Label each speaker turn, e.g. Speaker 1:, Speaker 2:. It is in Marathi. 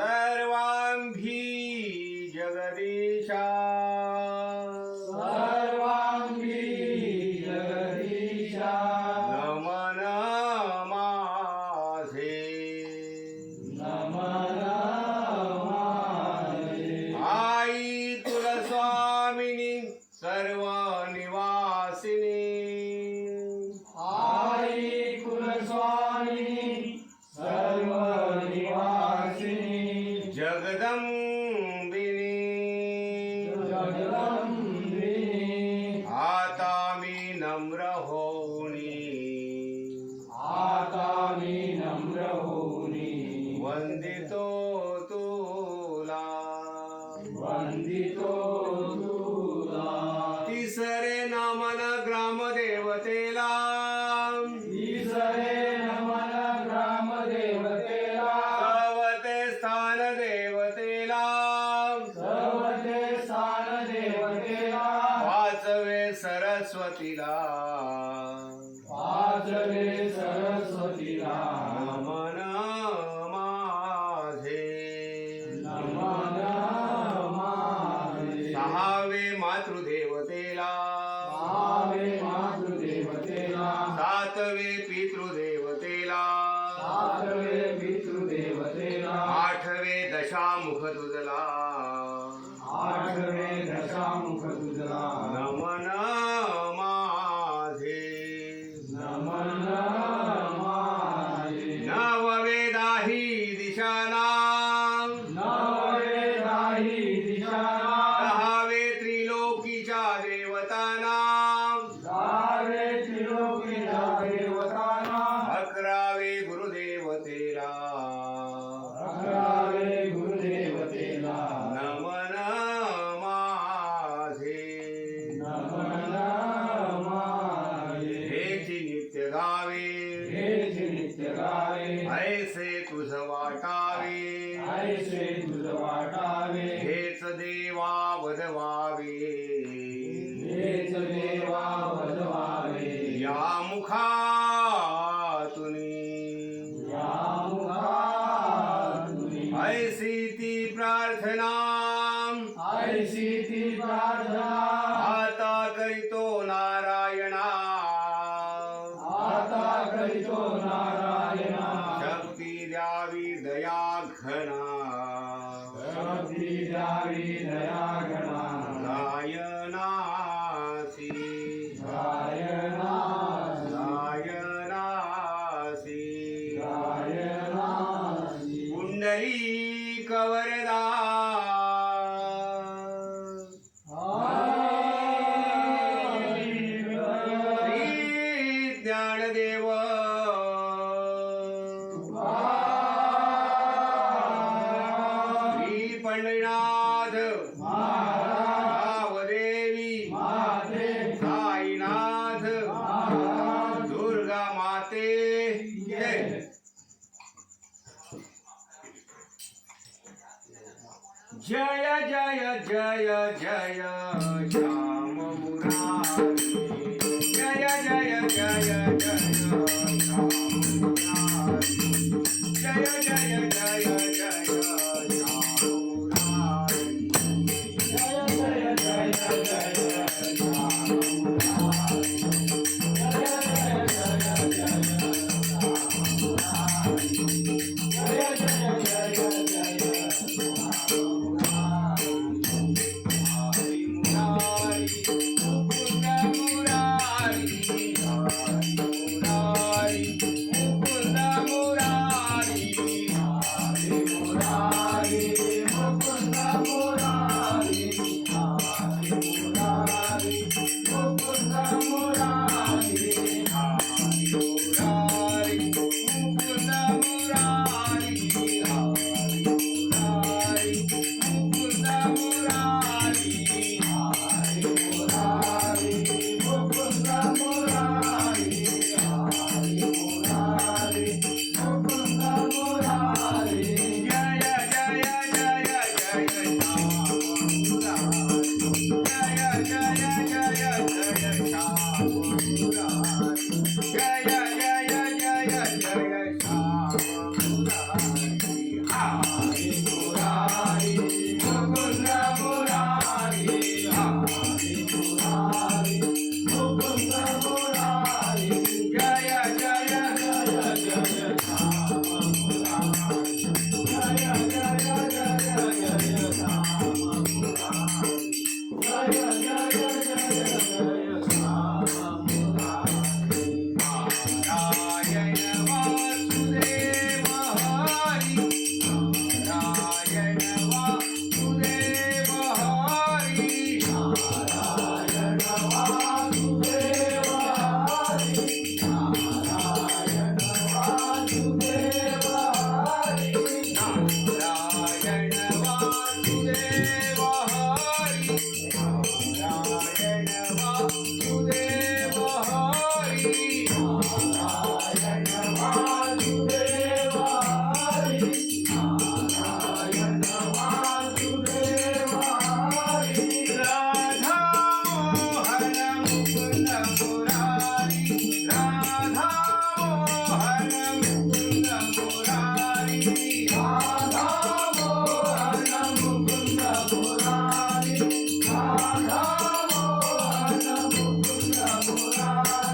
Speaker 1: सर्वांगी जगदीशा
Speaker 2: सर्वांगी जगदीशा
Speaker 1: नमन माझे
Speaker 2: नमन माझे
Speaker 1: आई तुला स्वामिनी सर्व निवासिनी
Speaker 2: आई कुलस्वामिनी सर्व निवासिनी
Speaker 1: जगदंबिनी
Speaker 2: जगदंबिनी
Speaker 1: आता मी नम्र होनी
Speaker 2: आता मी नम्र होनी
Speaker 1: वंदितो तुला
Speaker 2: वंदितो तुला
Speaker 1: तिसरे नमन ग्रामदेवतेला
Speaker 2: ईश्वरे नमन ग्रामदेवतेला
Speaker 1: सवते स्थान देवतेला
Speaker 2: सर्वते स्थान देवतेला
Speaker 1: वाचवे सरस्वतीला
Speaker 2: वाचवे सरस्वतीला
Speaker 1: नमन माझे
Speaker 2: नमन माझे
Speaker 1: सहावे मातृदेवतेला
Speaker 2: सहावे मातृदेवतेला
Speaker 1: सातवे पितृदेवतेला
Speaker 2: सातवे पितृदेवतेला
Speaker 1: आठवे दशामुख तुझला
Speaker 2: आठवे दशामुख तुझला
Speaker 1: नमन माझे
Speaker 2: नमन माझे
Speaker 1: नववेदाही दिशाना
Speaker 2: नववेदाही दिशाना
Speaker 1: दहावे त्रिलोकीच्या देवताना
Speaker 2: दारे त्रिलोकीच्या देवताना
Speaker 1: अकरावे गुरुदेवतेला
Speaker 2: अकरावे गुरुदेवतेला
Speaker 1: नमन माझे
Speaker 2: नमन माझे
Speaker 1: हेची नित्य गावे
Speaker 2: हेच नित्य गावे
Speaker 1: ऐसे तुझ वाटावे
Speaker 2: ऐसे तुझ वाटावे
Speaker 1: हेच देवा वदवावे
Speaker 2: हेच देवा वदवावे
Speaker 1: या मुखातुनी
Speaker 2: या मुखातुनी
Speaker 1: ऐसी ती प्रार्थना
Speaker 2: ऐसी ती प्रार्थना
Speaker 1: आता करीतो नारायणा
Speaker 2: आता करीतो नारायणा
Speaker 1: शक्ती द्यावी दया घना
Speaker 2: शक्ती द्यावी दया गणा
Speaker 1: गायनासी
Speaker 2: गायनासी
Speaker 1: गायनासी
Speaker 2: गायनासी
Speaker 1: कुंडली कवरदा श्री ज्ञानदेव श्री पंढरीनाथ गावदेवी साईनाथ दुर्गा माते जय जय जय जय जय श्याम मुरारी जय जय जय जय श्याम मुरारी जय जय जय जय श्याम मुरारी
Speaker 2: जय जय जय जय
Speaker 1: हरी मुरारी मुकुंद मुरारी हरी मुरारी मुकुंद मुरारी
Speaker 2: मुरारी